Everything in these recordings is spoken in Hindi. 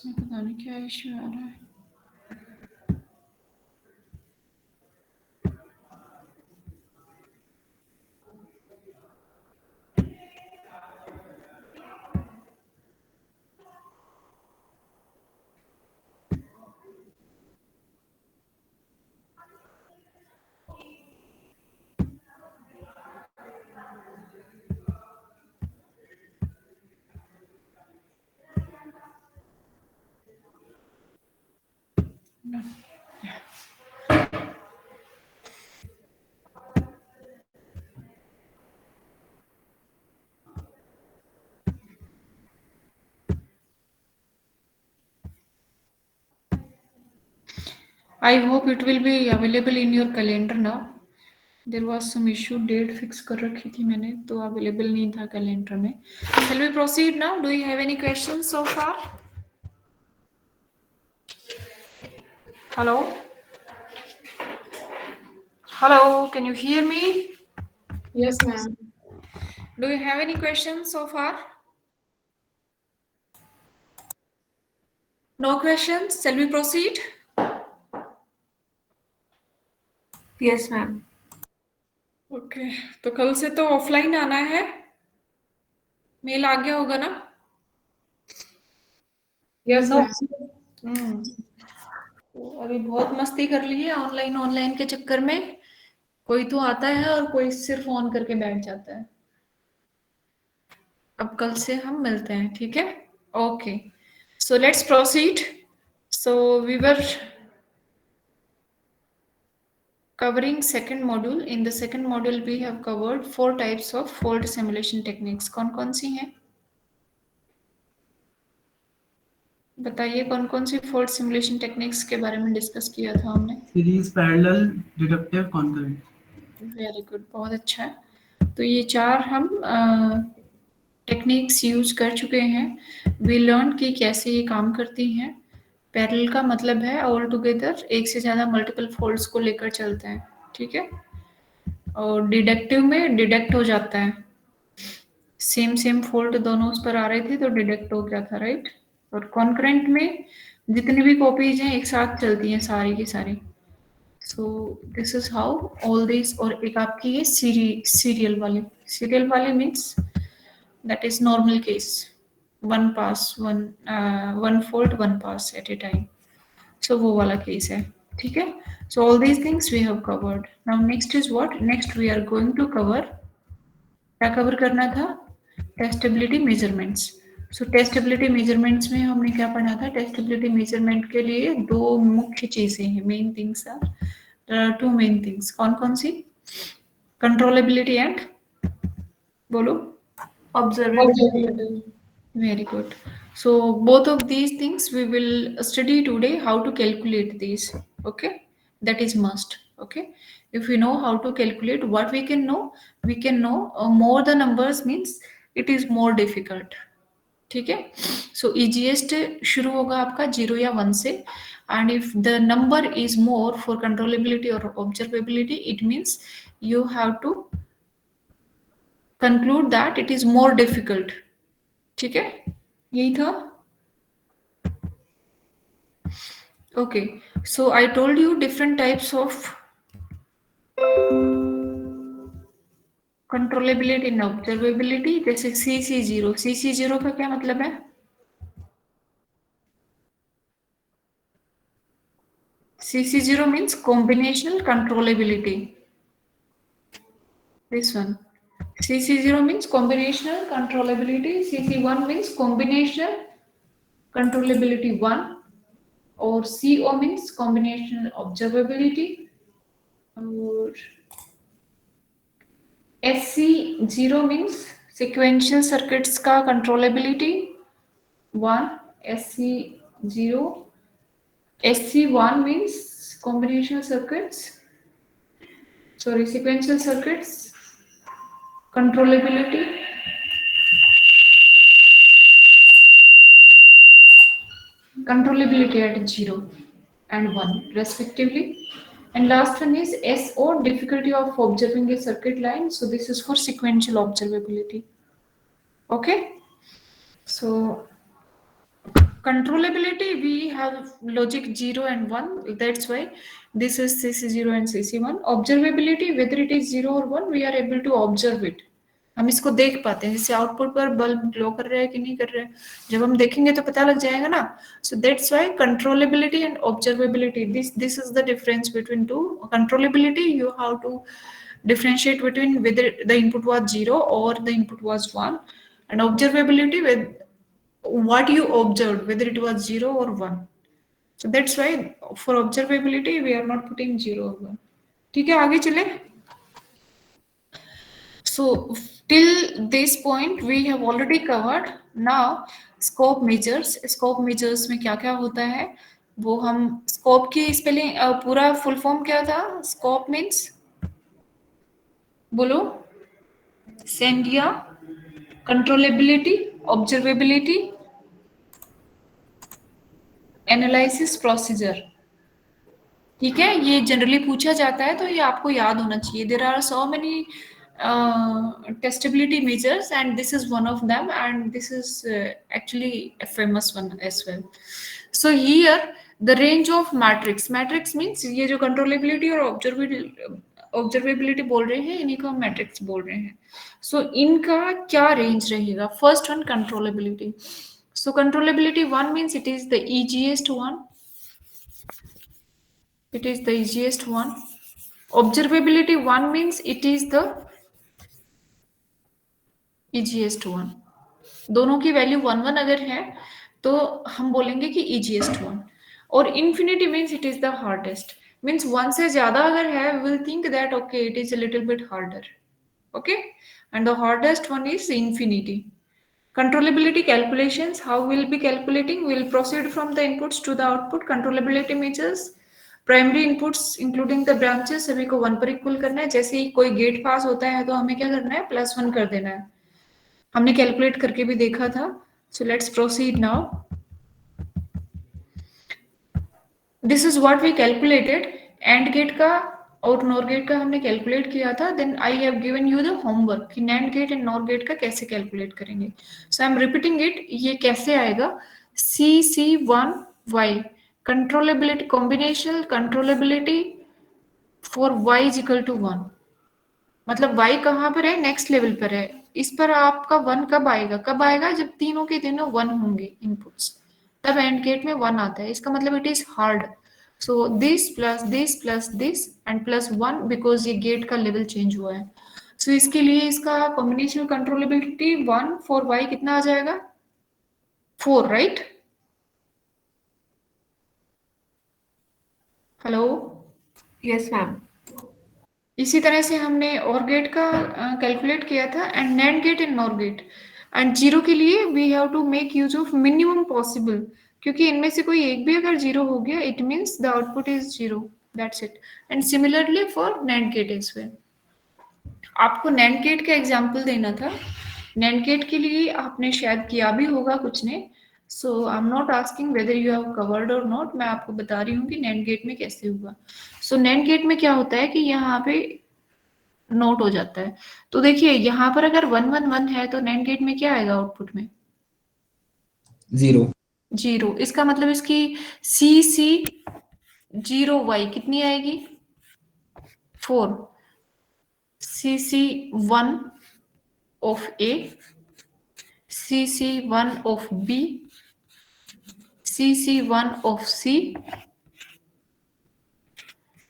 इसमें पता नहीं क्या इश्यू आ रहा है। I hope it will be available in your calendar now. There was some issue, date fix कर रखी थी मैंने तो अवेलेबल नहीं था कैलेंडर में. Shall we proceed now? Do you have any questions so far? Hello? Hello, can you hear me? Yes, ma'am. Do you have any questions so far? No questions? Shall we proceed? Yes, ma'am. Okay तो कल से तो ऑफलाइन आना है. मेल आ गया होगा ना? Yes, no. ma'am. तो अभी बहुत मस्ती कर ली है ऑनलाइन के चक्कर में. कोई तो आता है और कोई सिर्फ ऑन करके बैठ जाता है. अब कल से हम मिलते हैं, ठीक है? Okay, so let's proceed. So we were covering second module. In the second module we have covered 4 types of fault simulation techniques. कौन सी हैं? बताइए कौन कौन सी फोल्ड सिमुलेशन टेक्निक्स के बारे में डिस्कस किया था हमने? Series, parallel, deductive, concurrent. Very good, बहुत अच्छा है. तो ये 4 हम टेक्निक्स यूज कर चुके हैं. वी लर्न कि कैसे ये काम करती हैं. पैरेलल का मतलब है ऑल टुगेदर एक से ज्यादा मल्टीपल फोल्ड्स को लेकर चलते हैं, ठीक है? और डिडक्टिव में डिडक्ट हो जाता है. सेम फोल्ड दोनों उस पर आ रहे थे तो डिडक्ट हो गया था, राइट? और कॉन्करेंट में जितनी भी कॉपीज हैं एक साथ चलती हैं सारी की सारी. So this is how all this. और एक आपकी ये सीरियल वाले means that is normal case. One pass one fold one pass at a time. So वो वाला केस है, ठीक है? So all these things we have covered. Now next is what? Next we are going to cover. क्या कवर करना था? Testability measurements. So testability measurements में हमने क्या पढ़ा था? टेस्टेबिलिटी मेजरमेंट के लिए 2 मुख्य चीजें हैं. Main things are 2 main things. कौन सी? कंट्रोलेबिलिटी एंड बोलो. Observability. Very good. So both of these things we will study today, how to calculate these. Okay, that is must. Okay, if we know how to calculate, what we can know, more the numbers means it is more difficult. ठीक है? सो इजीएस्ट शुरू होगा आपका 0 या 1 से. And if the number is more for controllability और observability, it means you have to conclude that it is more difficult. ठीक है? यही था. Okay, so I told you different types of controllability and observability. जैसे CC0 का क्या मतलब है? CC0 means combinational controllability. This one. CC0 means combinational controllability. CC1 means combinational controllability 1. Or CO means combinational observability. Or SC0 means sequential circuits का controllability 1. SC0. SC1 means combinational circuits. Sequential circuits controllability. Controllability at 0 and 1 respectively. And last one is SO, difficulty of observing a circuit line. So this is for sequential observability. Okay, so controllability, we have logic 0 and 1, that's why this is CC0 and CC1. observability, whether it is 0 or 1, we are able to observe it, हम इसको देख पाते हैं, जैसे आउटपुट पर बल्ब ग्लो कर रहा है कि नहीं कर रहा है, जब हम देखेंगे तो पता लग जाएगा ना. सो that's why controllability and observability, this is the difference between two. Controllability, you have to differentiate between whether the input was 0 or the input was 1, and observability with what you observed, whether it was 0 or 1. So that's why for observability we are not putting 0 or 1. ठीक है, आगे चले. So till this point we have already covered. Now scope measures. Scope measures में क्या क्या होता है वो हम, scope की स्पेलिंग पूरा फुल फॉर्म क्या था? Scope means, बोलो, सेम किया, कंट्रोलेबिलिटी, ऑब्जर्वेबिलिटी, एनालिसिस प्रोसीजर. ठीक है, ये जनरली पूछा जाता है तो ये आपको याद होना चाहिए. There are so many testability measures and this is one of them, and this is actually a famous one as well. So here the range of matrix means ये जो controllability और observability बोल रहे हैं इन्हीं को हम मैट्रिक्स बोल रहे हैं. So इनका क्या रेंज रहेगा? First one controllability. So controllability 1 means it is the easiest one. It is the easiest one. Observability 1 means it is the easiest one. दोनों की वैल्यू 1 1 अगर है तो हम बोलेंगे कि easiest one. और infinity means it is the hardest. Means 1 से ज्यादा अगर है we will think that okay it is a little bit harder. Okay, and the hardest one is infinity. Controllability calculations, how we'll be calculating? We'll proceed from the inputs to the output. Controllability measures, primary inputs including the branches सभी को 1 पर इक्वल करना है. जैसे ही कोई गेट पास होता है तो हमें क्या करना है? +1 कर देना है. हमने कैलकुलेट करके भी देखा था. So let's proceed now. This is what we calculated. And gate का और नॉर गेट का हमने कैलकुलेट किया था. Then I have given you the homework कि nand gate and nor gate का कैसे कैलकुलेट करेंगे. So I am repeating it. ये कैसे आएगा? CC1Y controllability, combinational controllability for y is equal to 1. मतलब y कहाँ पर है? नेक्स्ट लेवल पर है. इस पर आपका 1 कब आएगा? कब आएगा? जब तीनों के तीनों 1 होंगे इनपुट्स, तब एंड गेट में 1 आता है. इसका मतलब it is hard. So this plus this and +1 because ये गेट का लेवल चेंज हुआ है. सो इसके लिए इसका कॉम्बिनेशनल कंट्रोलेबिलिटी 1 फॉर y कितना आ जाएगा? 4, राइट? Hello, yes ma'am. इसी तरह से हमने और गेट का कैलकुलेट किया था. And NAND gate and nor gate. And 0 के लिए we have to make use of minimum possible, क्योंकि इनमें से कोई एक भी अगर 0 हो गया it means the output is 0. That's it. And similarly for NAND gate as well. आपको नैंड गेट का एग्जाम्पल देना था. नैंड गेट के लिए आपने शायद किया भी होगा कुछ ने. So I am not asking whether you have covered और नॉट. मैं आपको बता रही हूँ कि नैंड गेट में कैसे हुआ. सो नैंड गेट में क्या होता है कि यहाँ पे नोट हो जाता है. तो देखिए यहाँ पर अगर 1 1 1 है तो नैंड गेट में क्या आएगा आउटपुट में? 0. इसका मतलब इसकी CC0Y कितनी आएगी? 4. CC1 of A, CC1 of B, CC1 of C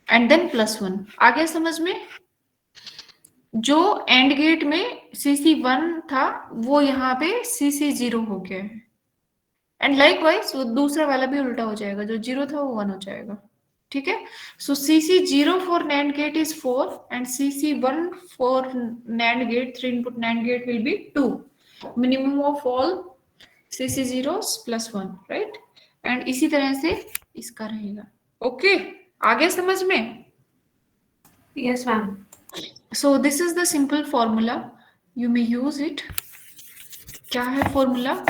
and then +1. आ गया समझ में? जो एंड गेट में CC1 था वो यहाँ पे CC0 हो गया है. एंड लाइकवाइज वो दूसरा वाला भी उल्टा हो जाएगा. जो 0 था वो 1 हो जाएगा. ठीक है. So CC0 for NAND gate is 4 and CC1 for NAND gate 3 input NAND gate will be 2. Minimum of all CC0s +1, right? And इसी तरह से इसका रहेगा. ओके, आगे समझ में? Yes ma'am. So this is the simple formula, you may use it. क्या है फॉर्मूला?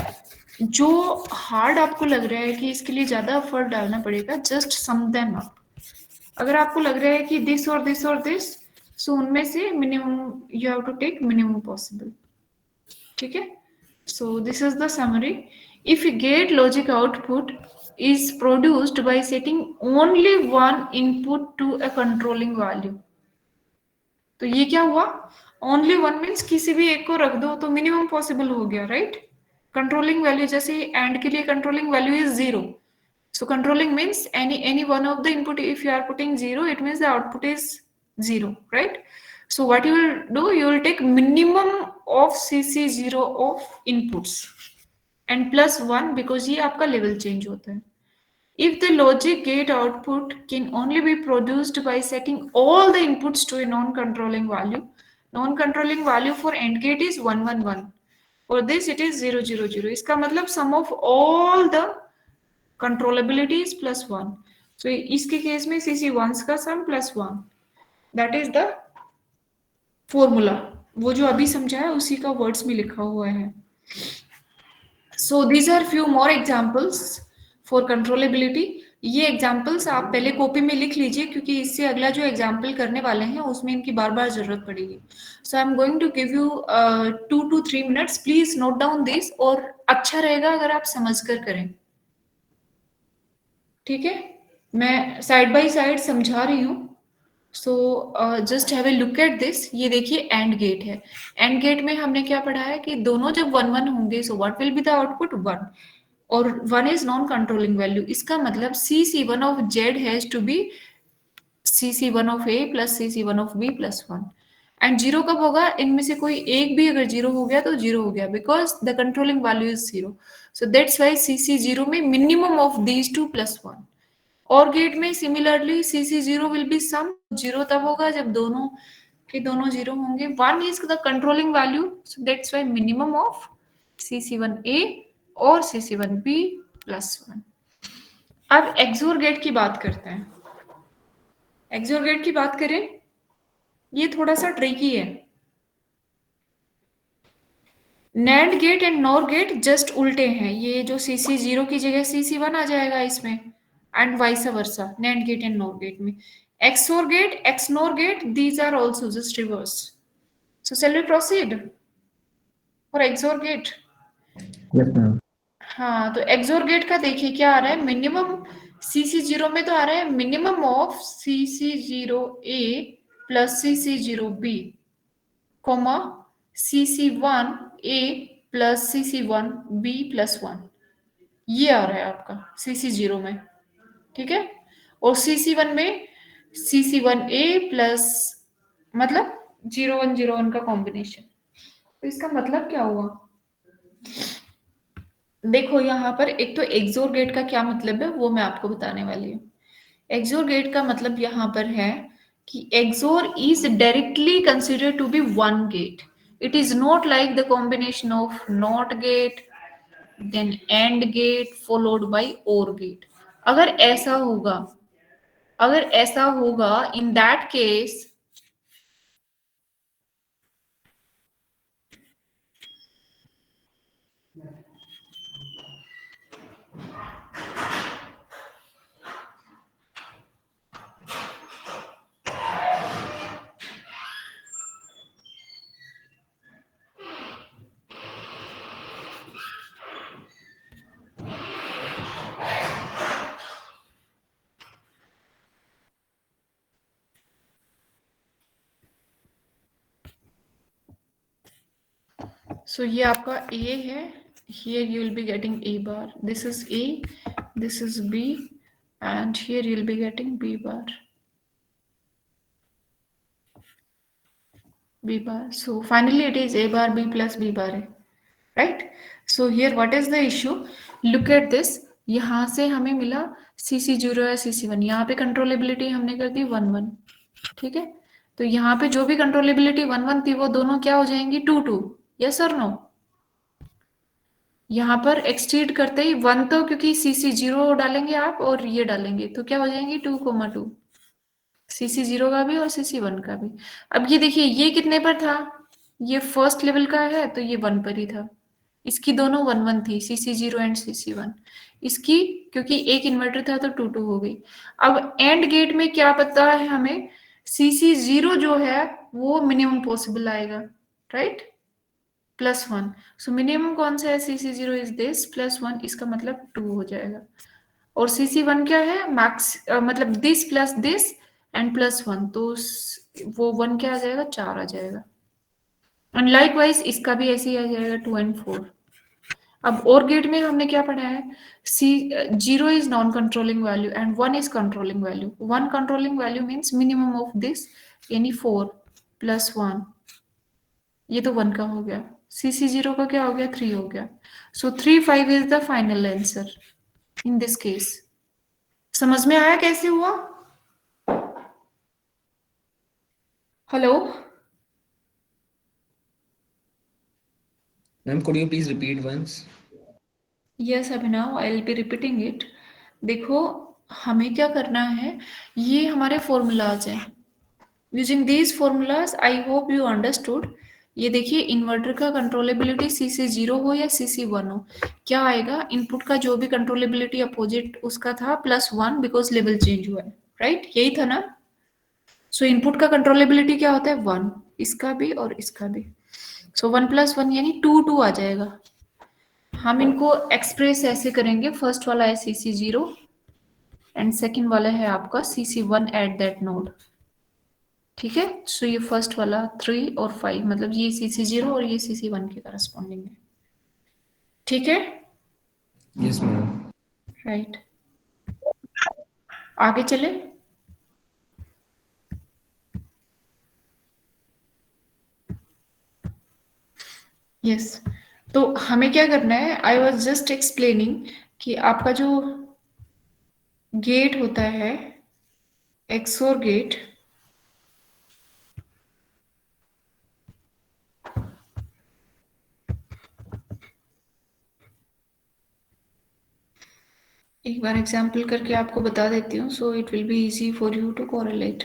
जो हार्ड आपको लग रहा है कि इसके लिए ज्यादा एफर्ट डालना पड़ेगा, जस्ट सम देम अप. अगर आपको लग रहा है कि दिस और दिस और दिस, सो उनमें से minimum you have to take minimum possible. ठीक है. So this is the summary. If a gate logic output is produced by setting only one input to a controlling value, तो ये क्या हुआ? Only one means किसी भी एक को रख दो तो minimum possible हो गया, right? Controlling value जैसे AND के लिए controlling value is 0. So controlling means any one of the input, if you are putting 0, it means the output is 0, right? So what you will do, you will take minimum of CC0 of inputs and plus 1 because ये आपका level change होता है. If the logic gate output can only be produced by setting all the inputs to a non-controlling value for AND gate is 1 1 1. For this it is 0 0 0. इसका मतलब sum of all the controllability is plus 1. So इसके केस में CC1s का sum plus 1. That is the formula. वो जो अभी समझाया उसी का words में लिखा हुआ है. So these are few more examples for controllability. ये examples आप पहले कॉपी में लिख लीजिए क्योंकि इससे अगला जो example करने वाले हैं उसमें इनकी बार बार जरूरत पड़ेगी. So I'm going to give you 2 to 3 minutes. Please note down this और अच्छा रहेगा अगर आप समझ कर करें. ठीक है, मैं साइड बाय साइड समझा रही हूँ. So just have a look at this. ये देखिए एंड गेट है. एंड गेट में हमने क्या पढ़ा है कि दोनों जब 1 1 होंगे सो what will be the output 1 और 1 इज नॉन कंट्रोलिंग वैल्यू. इसका मतलब CC1 of Z has to be CC1 of A plus CC1 of B plus 1. And zero कब होगा? इनमें से कोई एक भी अगर जीरो हो गया तो जीरो हो गया because the controlling value is zero. So that's why CC0 में minimum of these two plus 1. OR gate में similarly CC0 will be sum. Zero तब होगा जब दोनों के दोनों जीरो होंगे. 1 is the controlling value. So that's why minimum of CC1A और CC1B प्लस 1. अब एक्सोर गेट की बात करते हैं. एक्सोर गेट की बात करें, ये थोड़ा सा ट्रिकी है. NAND gate and nor gate just उल्टे हैं. ये जो CC0 की जगह CC1 आ जाएगा इसमें and vice versa NAND gate and nor gate में. XOR gate, XNOR gate, these are also just reverse. So shall we proceed for XOR gate? Yes, ma'am. हाँ, तो XOR gate का देखिए क्या आ रहा है. मिनिमम CC0 में तो आ रहा है minimum of CC0A plus CC0B comma CC1A plus CC1B plus 1. ये आ रहा है आपका CC0 में. ठीक है, और CC1 में CC1A प्लस मतलब 0 1 0 1 का कॉम्बिनेशन. तो इसका मतलब क्या हुआ? देखो यहाँ पर एक तो एक्सोर गेट का क्या मतलब है वो मैं आपको बताने वाली हूँ. एक्सोर गेट का मतलब यहाँ पर है कि XOR is directly considered to be one gate. It is not like the combination of NOT gate then AND gate followed by OR gate. अगर ऐसा होगा इन दैट केस So ये आपका A है. Here you will be getting A bar. This is A, this is B, and here you will be getting B bar. B bar. So finally it is A bar B plus B bar है, right? So here what is the issue? Look at this. यहाँ से हमें मिला CC0 या CC1. यहाँ पे कंट्रोलेबिलिटी हमने कर दी 1 1. ठीक है, तो यहाँ पे जो भी कंट्रोलेबिलिटी 1 1 थी वो दोनों क्या हो जाएंगी 2 2. यस और नो? यहाँ पर एक्सटीड करते ही 1 तो क्योंकि CC0 डालेंगे आप और ये डालेंगे तो क्या हो जाएंगे 2 2. CC0 का भी और CC1 का भी. अब ये देखिए ये कितने पर था? ये फर्स्ट लेवल का है तो ये 1 पर ही था. इसकी दोनों 1 1 थी CC0 एंड CC1. इसकी क्योंकि एक इन्वर्टर था तो 2 2 हो गई. अब एंड गेट में क्या पता है हमें? CC0 जो है वो मिनिमम पॉसिबल आएगा, राइट? +1, सो मिनिमम कौन सा है? CC0 इज दिस, +1 इसका मतलब 2 हो जाएगा। और CC1 क्या है? मैक्स मतलब दिस प्लस दिस एंड +1, तो वो 1 क्या आ जाएगा? 4 आ जाएगा। एंड लाइकवाइज इसका भी ऐसे ही आ जाएगा 2 एंड 4। अब और गेट में हमने क्या पढ़ा है? Zero is non controlling value and 1 is controlling value. 1 controlling value means minimum of this, यानी 4 + 1, ये तो 1 का हो गया। CC0 का क्या हो गया? 3 हो गया। सो 3, 5 is the final answer in this case. समझ में आया कैसे हुआ? Hello Ma'am, could you please repeat once? Yes Abhinav, I will be repeating it. देखो हमें क्या करना है, ये हमारे फॉर्मूलाज हैं। Using these formulas I hope you understood. ये देखिए इन्वर्टर का कंट्रोलेबिलिटी CC0 हो या CC1 हो, क्या आएगा? इनपुट का जो भी कंट्रोलेबिलिटी अपोजिट उसका था +1, बिकॉज लेवल चेंज हुआ है, राइट? यही था ना? सो इनपुट का कंट्रोलेबिलिटी क्या होता है? 1, इसका भी और इसका भी। सो 1 + 1 यानी 2, 2 आ जाएगा। हम इनको एक्सप्रेस ऐसे करेंगे, फर्स्ट वाला है CC0 एंड सेकंड वाला है आपका CC1 एट दैट नोड। ठीक है, सो ये फर्स्ट वाला 3 और 5, मतलब ये CC0 और ये CC1 के करस्पॉन्डिंग है। ठीक है, Yes, ma'am. राइट। आगे चले। यस, तो हमें क्या करना है? आई वॉज जस्ट एक्सप्लेनिंग कि आपका जो गेट होता है एक्सोर गेट, एक बार एग्जाम्पल करके आपको बता देती हूँ, so it will be easy for you to correlate.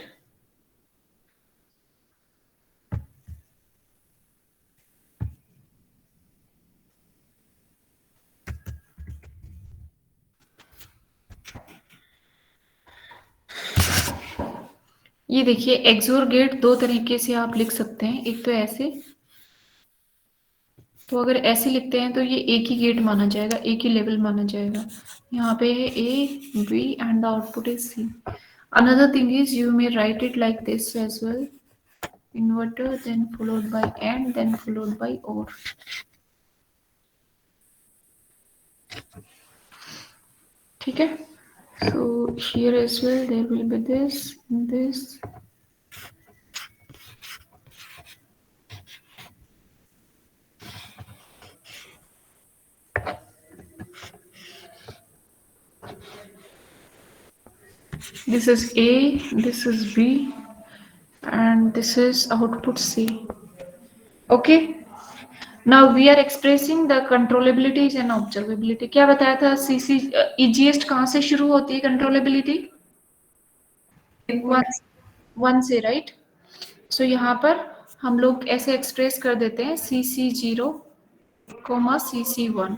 ये देखिए एक्सोर गेट दो तरीके से आप लिख सकते हैं। एक तो ऐसे, तो अगर ऐसे लिखते हैं तो ये एक ही गेट माना जाएगा, एक ही लेवल माना जाएगा। यहाँ पे है A, B and the output is C। Another thing is you may write it like this as well, inverter then followed by AND then followed by OR। ठीक है, so here as well there will be this this is A, this is B and this is output C. Okay, now we are expressing the controllabilities and observability. क्या बताया था? CC easiest कहाँ से शुरू होती है controllability? 1 से, राइट? सो यहाँ पर हम लोग ऐसे एक्सप्रेस कर देते हैं CC0, CC1.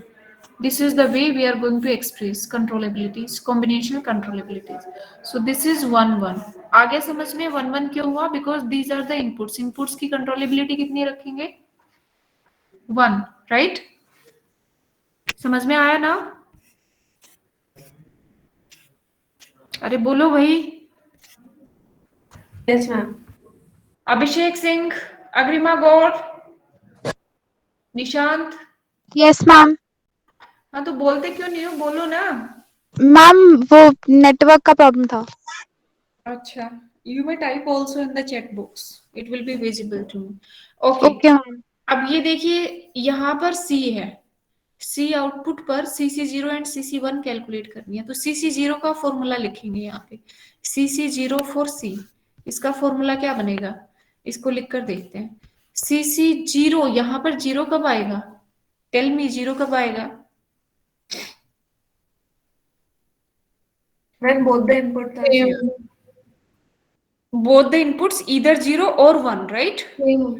This is the way we are going to express controllabilities, combinational controllabilities. So this is 1, 1. आगे समझ में 1, 1 क्यों हुआ? Because these are the inputs. Inputs की controllability कितनी रखेंगे? 1, right? समझ में आया ना? अरे बोलो भाई। Yes, ma'am. Abhishek Singh, Agrima Gaur, Nishant. Yes ma'am. हाँ तो बोलते क्यों नहीं हो? बोलो ना। मैम वो नेटवर्क का प्रॉब्लम था। अच्छा, you may type also in the chat box. It will be visible to me. Okay. Okay ma'am. अब ये देखिए यहाँ पर C है, C आउटपुट पर CC0 एंड CC1 कैलकुलेट करनी है, तो CC0 का फॉर्मूला लिखेंगे यहाँ पे, CC0 for C। इसका फॉर्मूला क्या बनेगा? इसको लिख कर देखते हैं। CC0, यहाँ पर जीरो कब आएगा? टेल मी, जीरो कब आएगा? When both the inputs are same. Both the inputs either 0 और 1, राइट? Same.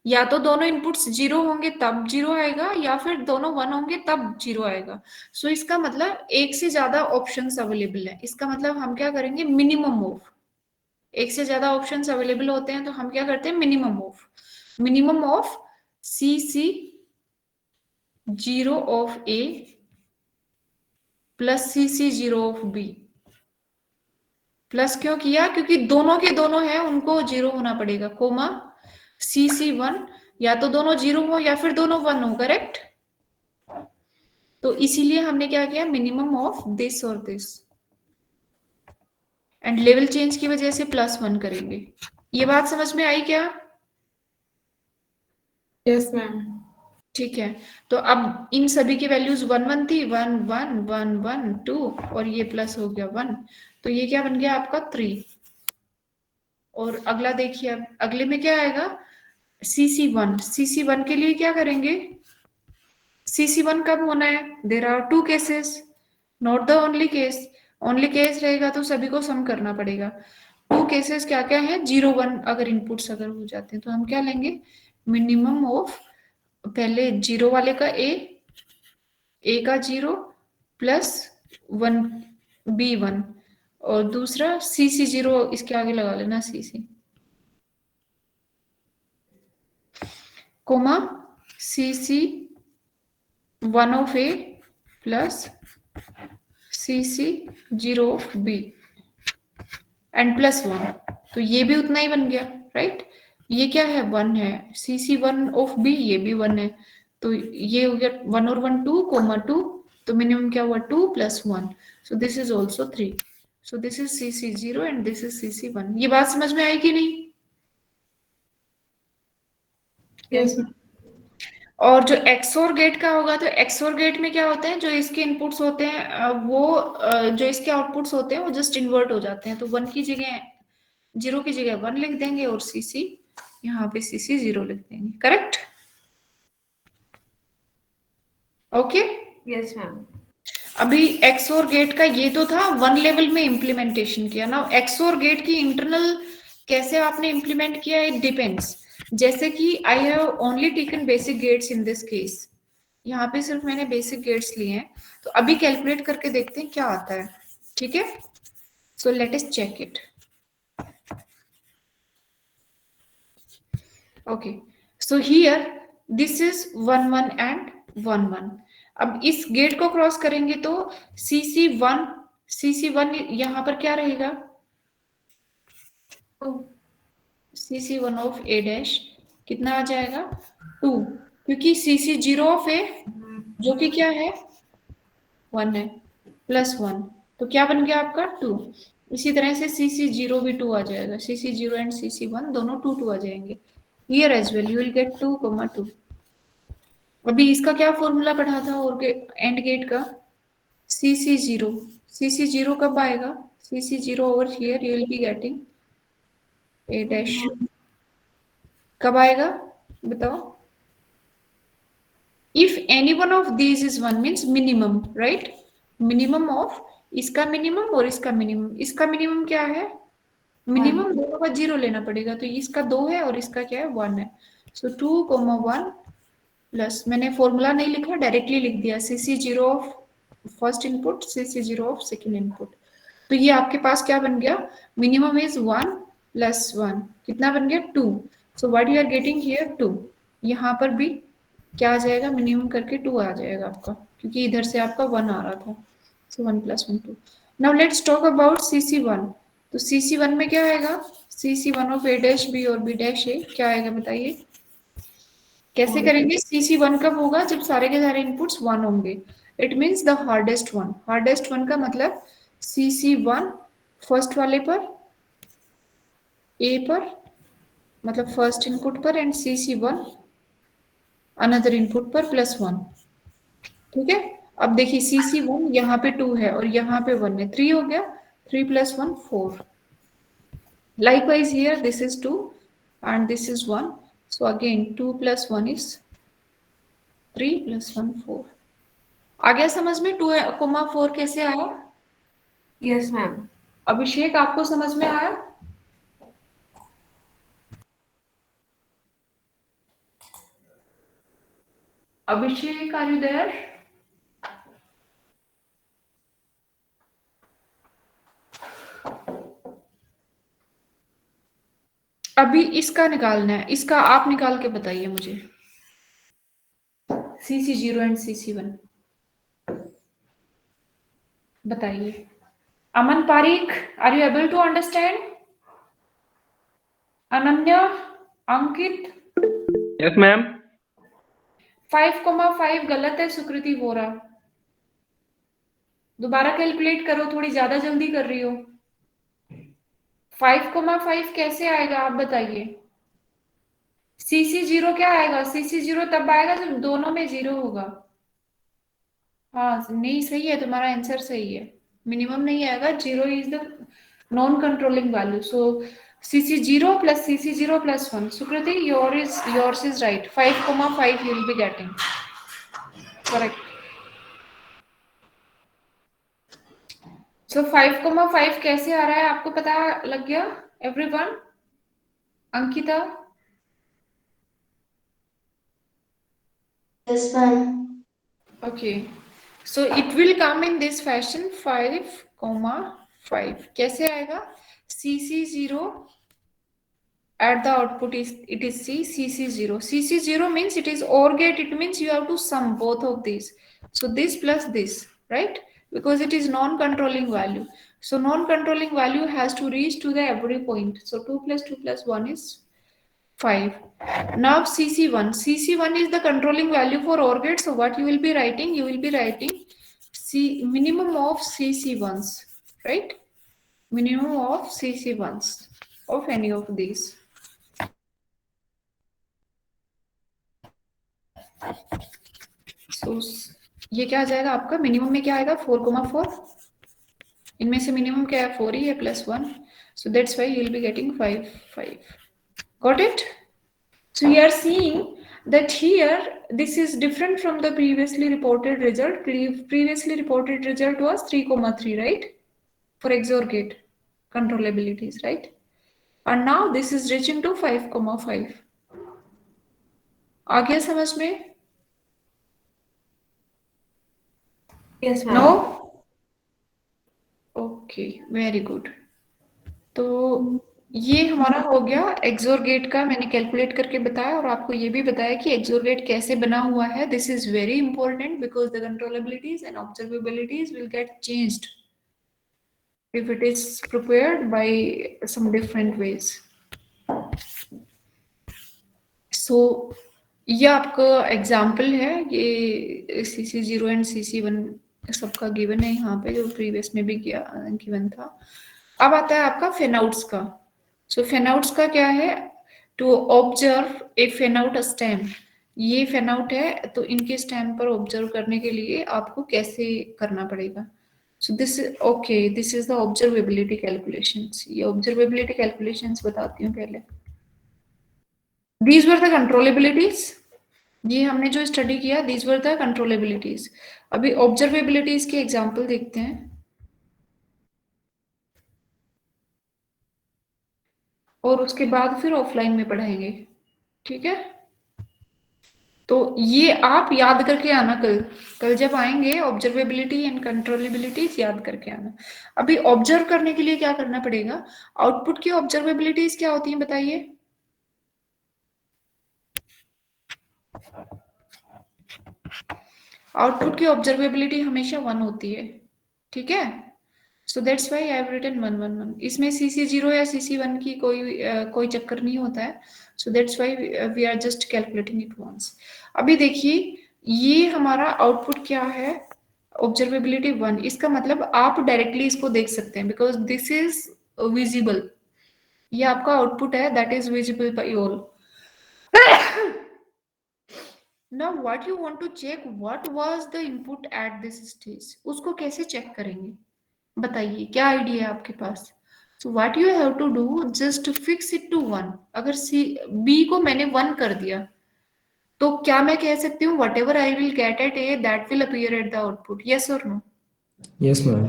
या तो दोनों इनपुट्स 0 होंगे तब 0 आएगा, या फिर दोनों 1 होंगे तब 0 आएगा। सो इसका मतलब एक से ज्यादा ऑप्शंस अवेलेबल है। इसका मतलब हम क्या करेंगे? Minimum of. एक से ज्यादा ऑप्शंस अवेलेबल होते हैं तो हम क्या करते हैं? Minimum of CC0 of A plus CC0 of B। Plus क्यों किया? क्योंकि दोनों के दोनों है, उनको 0 होना पड़ेगा, कोमा CC1, या तो दोनों 0 हो या फिर दोनों 1 हो, करेक्ट? तो इसीलिए हमने क्या किया, मिनिमम ऑफ दिस और दिस, एंड लेवल चेंज की वजह से +1 करेंगे। ये बात समझ में आई क्या? Yes ma'am. ठीक है, तो अब इन सभी की वैल्यूज 1 1 थी, 1 1 1 1 2, और ये प्लस हो गया 1, तो ये क्या बन गया आपका 3। और अगला देखिए, अब अगले में क्या आएगा, CC1। CC1 के लिए क्या करेंगे, CC1 कब होना है, there are 2 cases, not the only case. Only case रहेगा तो सभी को सम करना पड़ेगा। 2 केसेस क्या क्या है, 0 1 अगर इनपुट्स अगर हो जाते हैं तो हम क्या लेंगे, मिनिमम ऑफ, पहले 0 वाले का A का 0 प्लस 1 B1, और दूसरा CC0 इसके आगे लगा लेना, CC comma CC1 of A plus CC0 of B and plus 1, तो ये भी उतना ही बन गया, राइट? ये क्या है, 1 है, CC1 of B ये भी 1 है, तो ये हो गया 1 और 1 2 कोमा 2, तो मिनिमम क्या हुआ 2 + 1, सो this is also 3, so this is CC0 and this is CC1। ये बात समझ में आई कि नहीं? Yes ma'am. और जो XOR गेट का होगा, तो XOR गेट में क्या होता है, जो इसके इनपुट्स होते हैं वो जो इसके आउटपुट्स होते हैं वो जस्ट इन्वर्ट हो जाते हैं, तो 1 की जगह 0 की जगह 1 लिख देंगे और CC यहाँ पे CC0 लिख देंगे, करेक्ट? Okay, yes ma'am. अभी XOR गेट का ये तो था 1 लेवल में इम्प्लीमेंटेशन किया ना। XOR गेट की इंटरनल कैसे आपने इम्प्लीमेंट किया, इट डिपेंड्स। जैसे कि I have only taken basic gates in this case, यहाँ पे सिर्फ मैंने बेसिक गेट्स लिए हैं, तो अभी कैलकुलेट करके देखते हैं क्या आता है, ठीक है? So let us check it. Okay, so here this is 1 1 and 1 1। अब इस गेट को क्रॉस करेंगे तो CC1 यहाँ पर क्या रहेगा, CC1 of A डैश कितना आ जाएगा 2, क्योंकि CC0 of A जो कि क्या है 1 है, +1, तो क्या बन गया आपका 2। इसी तरह से CC0 भी 2 आ जाएगा, CC0 एंड CC1 दोनों 2 2 आ जाएंगे। Here as well you will get 2, 2। अभी इसका क्या फॉर्मूला पढ़ा था और एंड गेट का, CC0 कब आएगा, CC0 over here you will be getting A dash, कब आएगा बताओ? If any one of these is 1 means minimum, right? Minimum of इसका मिनिमम और इसका मिनिमम, इसका मिनिमम क्या है, मिनिमम दोनों का 0 लेना पड़ेगा, तो इसका 2 है और इसका क्या है 1 है, सो 2, 1 प्लस, मैंने फॉर्मूला नहीं लिखा, डायरेक्टली लिख दिया, CC0 of first input, CC0 of second input, तो ये आपके पास क्या बन गया, मिनिमम इज 1 + 1, कितना बन गया 2, so what you are getting here 2, यहाँ पर भी क्या आ जाएगा, मिनिमम करके 2 आ जाएगा आपका, क्योंकि इधर से आपका 1 आ रहा था, सो 1 + 1 2। Now let's talk about CC1, तो CC1 में क्या आएगा, CC1 of A dash B और B डैश A क्या आएगा बताइए, कैसे करेंगे? CC1 कब होगा, जब सारे के सारे इनपुट्स 1 होंगे, it means the hardest one. Hardest one का मतलब CC1 फर्स्ट वाले पर, A पर, मतलब फर्स्ट इनपुट पर, एंड CC1 अनदर इनपुट पर +1, ठीक है? अब देखिए CC1 यहाँ पे 2 है और यहाँ पे 1 है, 3 हो गया, 3 + 1 4। Likewise here this is 2 and this is 1, so again 2 + 1 is 3 + 1 4। आ गया समझ में 2, 4 कैसे आया? Yes ma'am. अभिषेक आपको समझ में आया? अभिषेक आर यू देयर? अभी इसका निकालना है, इसका आप निकाल के बताइए मुझे। CC0 and CC1? बताइए। Aman Pareek, are you able to understand? Ananya, Ankit? Yes ma'am. 5,5 गलत है सुकृति वोरा। दोबारा कैलकुलेट करो, थोड़ी ज्यादा जल्दी कर रही हो। 5,5 कैसे आएगा आप बताइए। CC0 क्या आएगा? CC0 तब आएगा जब दोनों में 0 होगा। हाँ नहीं, सही है, तुम्हारा आंसर सही है। मिनिमम नहीं आएगा, 0 is the non controlling value. So CC0 plus CC0 plus 1. Sukriti, yours is right. 5,5 you will be getting. Correct. So 5,5 कैसे आ रहा है आपको पता लग गया? Everyone? Ankita? Yes, ma'am. Okay. So it will come in this fashion 5,5. कैसे आएगा? CC0 at the output it is CC0. CC0 means it is OR gate. It means you have to sum both of these. So this plus this, right? Because it is non-controlling value. So non-controlling value has to reach to the every point. So 2 plus 2 plus 1 is 5. Now CC1. CC1 is the controlling value for OR gate. So what you will be writing? You will be writing minimum of CC1s, right? Minimum of CC1s of any of these. So ये क्या आ जाएगा आपका? मिनिमम में क्या आएगा? 4,4. इनमें से मिनिमम क्या है? 4 ही है plus 1. So that's why you will be getting 5. Got it? So you are seeing that here this is different from the previously reported result. Previously reported result was 3,3, right? For XOR gate controllabilities, right? And now this is reaching to 5,5. आ गया समझ में? Yes, ma'am. No? Okay, very good. तो ये हमारा हो गया एक्सोर गेट का, मैंने कैलकुलेट करके बताया और आपको ये भी बताया कि एक्सोर गेट कैसे बना हुआ है। This is very important because the controllabilities and observabilities will get changed if it is prepared by some different ways. So ये आपका एग्जाम्पल है, ये CC0 एंड CC1 सबका गिवन है यहाँ पे, जो प्रीवियस में भी गिवन था। अब आता है आपका फैनआउट्स का। सो फैनआउट्स का क्या है? To observe a fanout stem. ये फैनआउट है तो इनके स्टेम पर ऑब्जर्व करने के लिए आपको कैसे करना पड़ेगा। So this is the observability calculations. ये ऑब्जर्वेबिलिटी कैलकुलेशंस बताती हूँ पहले। These were the controllabilities. ये हमने जो स्टडी किया, दीज वर द कंट्रोलेबिलिटीज। अभी ऑब्जर्वेबिलिटीज के एग्जांपल देखते हैं और उसके बाद फिर ऑफलाइन में पढ़ाएंगे, ठीक है? तो ये आप याद करके आना, कल जब आएंगे ऑब्जर्वेबिलिटी एंड कंट्रोलेबिलिटीज याद करके आना। अभी ऑब्जर्व करने के लिए क्या करना पड़ेगा? आउटपुट की ऑब्जर्वेबिलिटीज क्या होती हैं बताइए? आउटपुट की ऑब्जर्वेबिलिटी हमेशा 1 होती है, ठीक है? So that's why I have written 1 1 1। इसमें CC0 या CC1 की कोई चक्कर नहीं होता है। So that's why we are just calculating it once. अभी देखिए ये हमारा आउटपुट क्या है? ऑब्जर्वेबिलिटी 1। इसका मतलब आप डायरेक्टली इसको देख सकते हैं बिकॉज दिस इज विजिबल। ये आपका आउटपुट है, that is visible by all. Now what you want to check, what was the input at this stage? उसको कैसे चेक करेंगे बताइए, क्या आइडिया है आपके पास? So what you have to do, just fix it to 1. अगर B को मैंने 1 कर दिया तो क्या मैं कह सकती हूँ whatever I will get at A that will appear at the output? Yes or no? Yes, ma'am.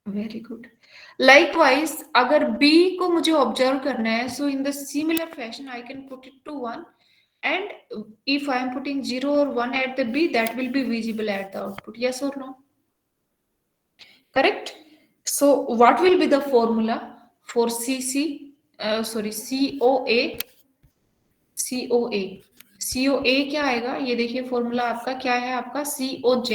Very good. Likewise, अगर B को मुझे ऑब्जर्व करना है, so in the similar fashion I can put it to 1. And if I am putting 0 or 1 at the B, that will be visible at the output. Yes or no? Correct? So what will be the formula for COA? COA क्या आएगा, ये देखिए फॉर्मूला आपका क्या है, आपका COZ,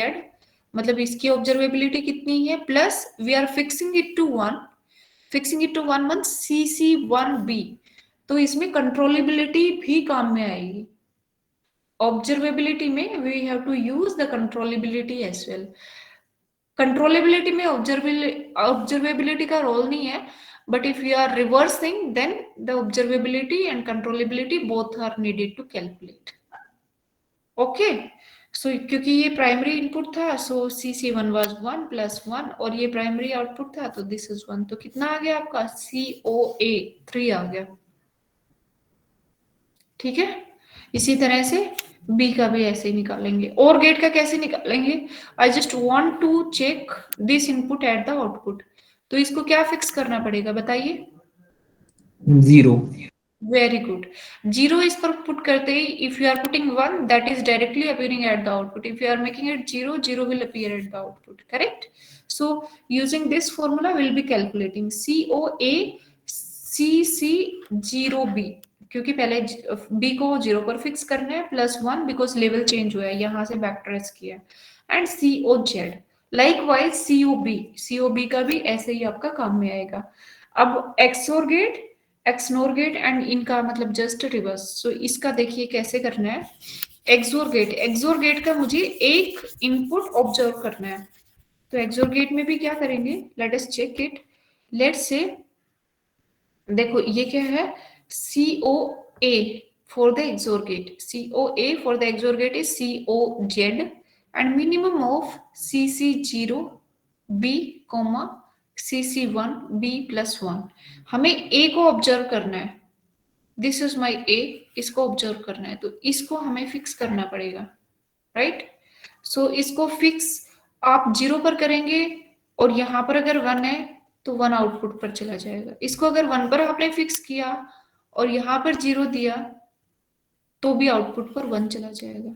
मतलब इसकी ऑब्जर्वेबिलिटी कितनी है, plus we are fixing it to 1, fixing it to 1 means CC1B, तो इसमें कंट्रोलेबिलिटी भी काम में आएगी। ऑब्जर्वेबिलिटी में we have to use the controllability as well. Controllability में ऑब्जर्वेबिलिटी का रोल नहीं है, but if you are reversing, then the observability and controllability both are needed to calculate. Okay, so क्योंकि ये प्राइमरी इनपुट था, so CC1 was 1 plus 1, और ये प्राइमरी आउटपुट था, तो this is 1, तो कितना आ गया आपका COA 3 आ गया। ठीक है, इसी तरह से बी का भी ऐसे ही निकालेंगे। और गेट का कैसे निकालेंगे, I just want to check this input at the output, तो इसको क्या फिक्स करना पड़ेगा बताइए? 0. वेरी गुड, 0 इस पर पुट करते ही if you are putting 1 that is directly appearing at the output, if you are making it 0, 0 will appear at the output, correct? So using this formula we'll be calculating COA CC0B, क्योंकि पहले B को 0 पर फिक्स करना है, प्लस 1 बिकॉज लेवल चेंज हुआ है, यहाँ से बैक ट्रेस किया, एंड COZ लाइकवाइज COB का भी ऐसे ही आपका काम में आएगा। अब XOR gate, XNOR gate and इनका मतलब जस्ट रिवर्स, सो इसका देखिए कैसे करना है। XOR गेट का मुझे एक इनपुट ऑब्जर्व करना है, तो XOR गेट में भी क्या करेंगे, let us check it. Let's see देखो ये क्या है, COA for the XOR gate, COA for the XOR gate is COZ and minimum of CC0B, CC1B plus 1, हमें A को ऑब्जर्व करना है, दिस इज माई A, इसको ऑब्जर्व करना है, तो इसको हमें फिक्स करना पड़ेगा, राइट? सो इसको फिक्स आप 0 पर करेंगे, और यहाँ पर अगर 1 है तो 1 आउटपुट पर चला जाएगा। इसको अगर 1 पर आपने फिक्स किया और यहाँ पर 0 दिया तो भी आउटपुट पर 1 चला जाएगा,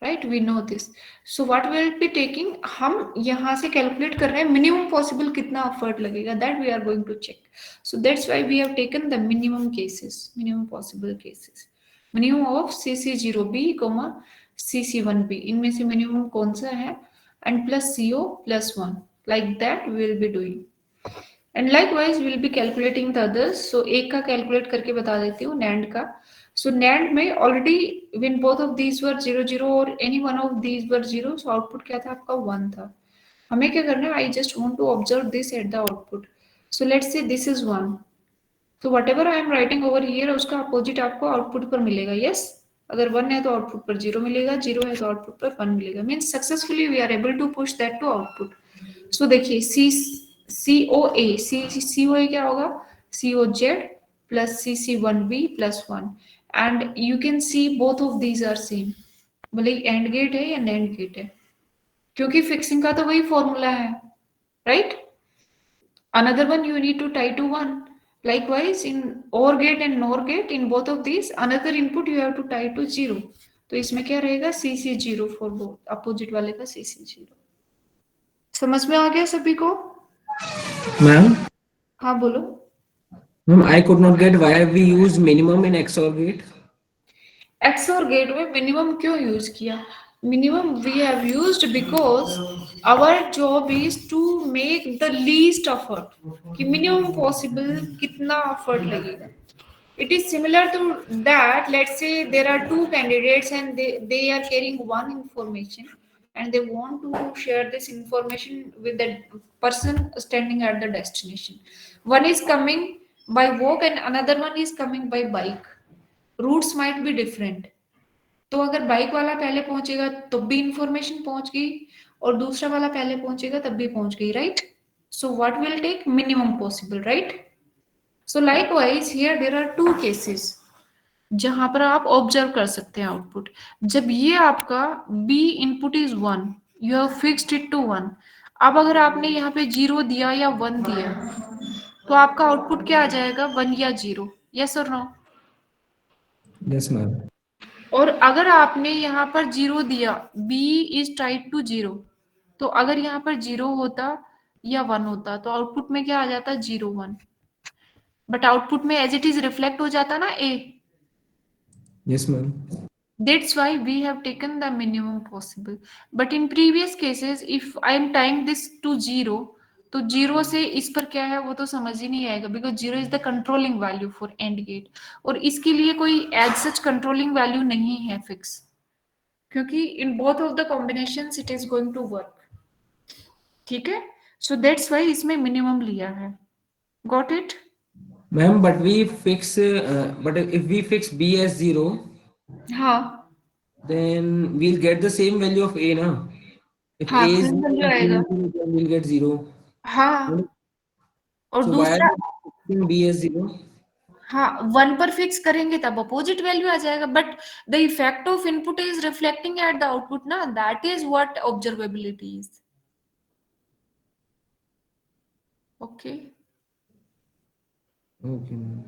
right? We know this. So what will be taking, हम यहाँ से कैलकुलेट कर रहे हैं मिनिमम पॉसिबल कितना एफर्ट लगेगा, that we are going to check. So that's why we have taken the minimum cases, minimum possible cases, minimum of CC0B, CC1B, इनमें से मिनिमम कौन सा है, and plus CO plus 1, like that we will be doing, and likewise we will be calculating the others. So एक का कैलकुलेट करके बता देती हूँ, NAND का। So NAND में already when both of these were 0 0 और any one of these were 0, so output क्या था आपका 1 था। हमें क्या करना है, I just want to observe this at the output. So let's say this is 1, so whatever I am writing over here उसका अपोजिट आपको आउटपुट पर मिलेगा, yes? अगर 1 है तो आउटपुट पर 0 मिलेगा, 0 है तो आउटपुट पर 1 मिलेगा, means successfully we are able to push that to output. So देखिए COA क्या होगा, COZ plus CC1B plus 1, and you can see both of these are same, भले एंड गेट है या नैंड गेट है, क्योंकि फिक्सिंग का तो वही फॉर्मूला है, right? Another one you need to tie to 1. Likewise in OR gate and NOR gate, in both of these another input you have to tie to 0. तो इसमें क्या रहेगा, CC0 for both, अपोजिट वाले का CC0। समझ में आ गया सभी को? Ma'am, हाँ बोलो। I could not get why we use minimum in XOR gate. XOR gate में मिनिमम क्यों यूज किया? Minimum we have used because our job is to make the least effort, कि minimum possible कितना effort लगेगा। It is similar to that, let's say there are two candidates and they are carrying one information and they want to share this information with the person standing at the destination. One is coming by walk and another one is coming by bike. Routes might be different. तो अगर बाइक वाला पहले पहुंचेगा तो भी इंफॉर्मेशन पहुंच गई, और दूसरा वाला पहले पहुंचेगा तब भी पहुंच गई, right? So what will take minimum possible, right? So likewise here there are two cases जहां पर आप ऑब्जर्व कर सकते हैं आउटपुट। जब ये आपका B input is 1, you have fixed it to 1। अब अगर आपने यहाँ पे 0 दिया या 1 दिया तो आपका आउटपुट क्या आ जाएगा, 1 या 0, यस और नो? Yes, ma'am. और अगर आपने यहाँ पर 0 दिया, B इज टाइड टू 0, तो अगर यहाँ पर 0 होता या 1 होता तो आउटपुट में क्या आ जाता, 0 1, बट आउटपुट में एज इट इज रिफ्लेक्ट हो जाता ना A। Yes, ma'am. That's why we have taken the minimum possible. But in previous cases, if I am tying this to 0, तो 0 से इस पर क्या है वो तो समझ ही नहीं आएगा, because 0 is the controlling value for AND gate, और इसके लिए कोई as such controlling value नहीं है fix, क्योंकि in both of the combinations it is going to work. ठीक है, so that's why इसमें minimum लिया है. Got it? Ma'am, but if we fix B as 0, हाँ then we'll get the same value of A, na? If हाँ, A is same 0, value आएगा. then we'll get 0. हाँ, और So why are दूसरा, we fixing B as 0? हाँ 1 पर फिक्स करेंगे तब अपोजिट वैल्यू आ जाएगा, but the effect of input is reflecting at the output ना, that is what observability is. Okay, Okay, ma'am.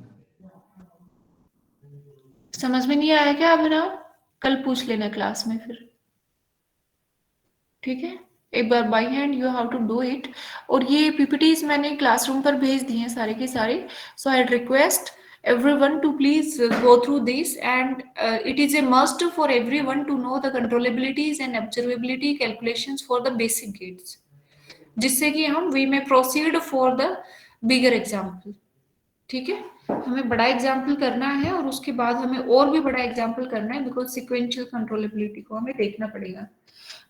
समझ में नहीं आया क्या अभिनव? कल पूछ लेना क्लास में फिर, ठीक है? एक बार by hand you how to do it. और ये पीपीटीज मैंने क्लासरूम पर भेज दी हैं सारे के सारे, so I request everyone to please go through this, and it is a must for everyone to know the controllabilities and observability calculations for the basic gates, जिससे कि हम we may proceed for the bigger example. ठीक है, हमें बड़ा एग्जाम्पल करना है और उसके बाद हमें और भी बड़ा एग्जाम्पल करना है, बिकॉज सिक्वेंशियल कंट्रोलेबिलिटी को हमें देखना पड़ेगा.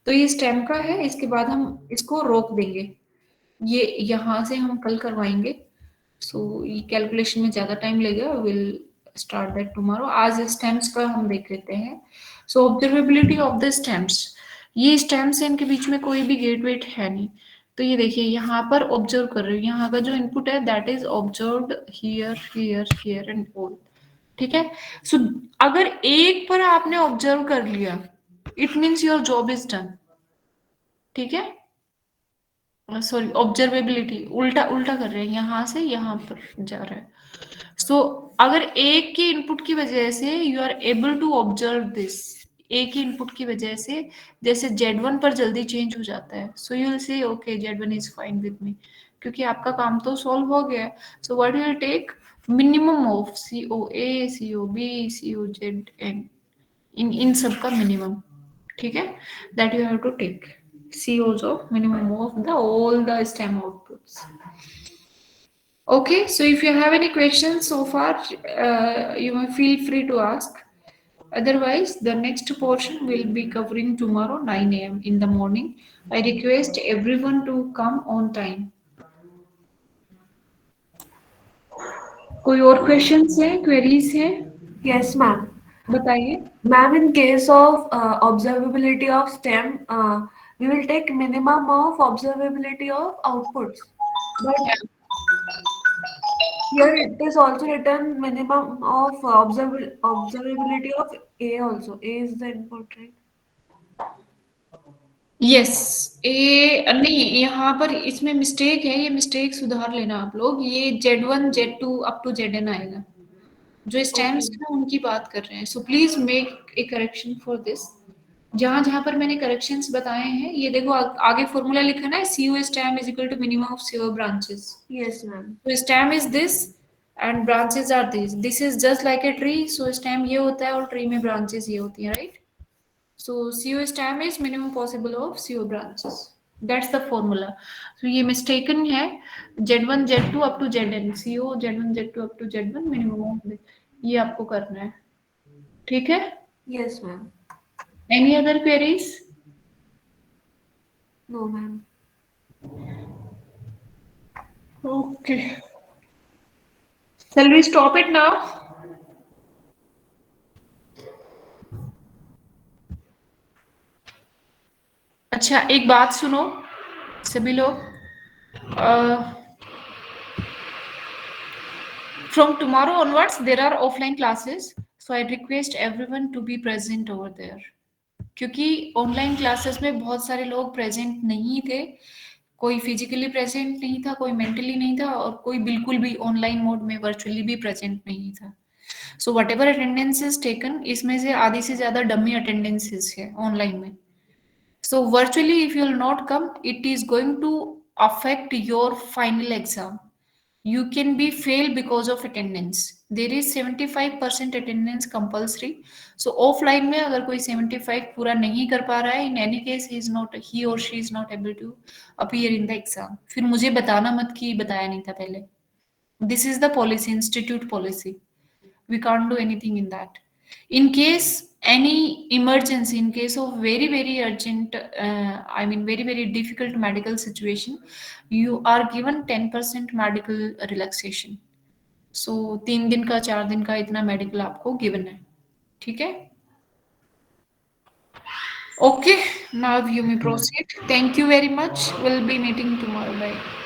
तो ये स्टेम का है, इसके बाद हम इसको रोक देंगे, ये यहाँ से हम कल करवाएंगे. सो ये कैलकुलेशन में ज्यादा टाइम लगेगा, विल स्टार्ट दैट टुमारो. आज स्टेम्स का हम देख लेते हैं. सो ऑब्जर्वेबिलिटी ऑफ द स्टेम्स, ये स्टेम्स है, इनके बीच में कोई भी गेट वेट है नहीं. तो ये देखिए यहाँ पर ऑब्जर्व कर रहे हो, यहाँ का जो इनपुट है that is observed here here here and all. ठीक है, सो अगर एक पर आपने ऑब्जर्व कर लिया, it means your job is done. ठीक है, सॉरी ऑब्जर्वेबिलिटी उल्टा उल्टा कर रहे हैं, यहाँ से यहाँ पर जा रहा है. सो अगर एक के इनपुट की वजह से you are able to observe this, एक ही इनपुट की वजह से जैसे Z1 पर जल्दी चेंज हो जाता है, so you will say okay Z1 is fine with me, क्योंकि आपका काम तो सॉल्व हो गया है. So what you will take minimum of COA COB COZN, इन सब का मिनिमम. ठीक है, that you have to take COs of minimum of the all the STEM outputs. Okay, so if you have any questions so far, you may feel free to ask. Otherwise, the next portion will be covering tomorrow 9 a.m. in the morning. I request everyone to come on time. कोई और questions है, queries है? Yes, ma'am. बताइए. Ma'am, in case of observability of STEM, we will take minimum of observability of outputs. But here it is also written minimum of observability of A also. A is the input, right? Yes, A नहीं, यहाँ पर इसमें मिस्टेक है, ये मिस्टेक सुधार लेना आप लोग. ये Z1 Z2 up to ZN आएगा, जो स्टेम्स Okay. हैं उनकी बात कर रहे हैं. So please make a correction for this. जहां जहां पर मैंने करेक्शंस बताए हैं, ये देखो आगे फॉर्मूला लिखा ना है, CO stem is equal to minimum of CO branches. Yes, ma'am. तो stem is this and branches are this. This is just like a tree. So stem ये होता है और ट्री में ब्रांचेस ये होती हैं, right? So CO stem is minimum possible of CO branches. That's the formula. So ये mistaken है. Z1 Z2 up to ZN. CO Z1 Z2 up to Z1 minimum of the, ये आपको करना है. ठीक है? Yes, ma'am. Any other queries? No, ma'am. Okay. Shall we stop it now? अच्छा, एक बात सुनो सभी लोग. From tomorrow onwards, there are offline classes. So I request everyone to be present over there. क्योंकि ऑनलाइन क्लासेस में बहुत सारे लोग प्रेजेंट नहीं थे. कोई फिजिकली प्रेजेंट नहीं था, कोई मेंटली नहीं था, और कोई बिल्कुल भी ऑनलाइन मोड में वर्चुअली भी प्रेजेंट नहीं था. So what ever attendance is taken, इसमें से आधी से ज्यादा डमी अटेंडेंसेस है ऑनलाइन में. So virtually, if you will not come, it is going to affect your final exam. You can be fail because of attendance. There is 75% attendance compulsory. So offline में अगर कोई 75 पूरा नहीं कर पा रहा है, in any case he or she is not able to appear in the exam. फिर मुझे बताना मत कि बताया नहीं था पहले. This is the policy, institute policy. We can't do anything in that. In case any emergency, in case of very very urgent, very very difficult medical situation, you are given 10% medical relaxation. So 3 दिन का 4 दिन का इतना मेडिकल आपको गिवन है. ठीक है? Okay, now you may proceed. Thank you very much. We'll be meeting tomorrow. Bye.